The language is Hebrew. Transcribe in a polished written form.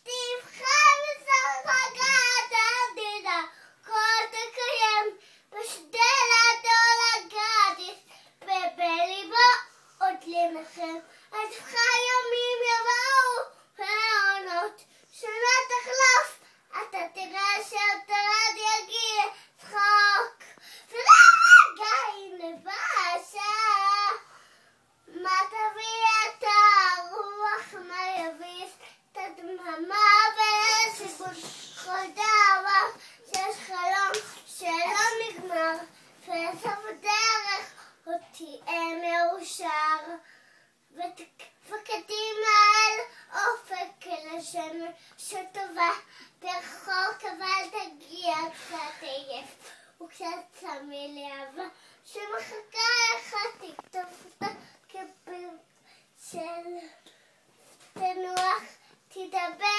תבחר ושחקת המדינה, כל תקיים בשדלת הולגתיס, ובליבו עוד לנחם. אז תבחר ימים יבואו והעונות, שנה תחלוף, אתה תראה שאותו עד יגיע צחוק, ולרגע נבע השעה. מה תביא את הרוח, מה יביס את הדממה והסיבון, כל דבר שיש חלום שלא נגמר, בסוף הדרך עוד תהיה מאושר. וקדימה אל אופק אל השמש שטובה ברחוק, אבל תגיע קצת עייף וקצת צמא לאהבה שמחכה לך, תכתוב אותה כפיר של תנוח, תדבר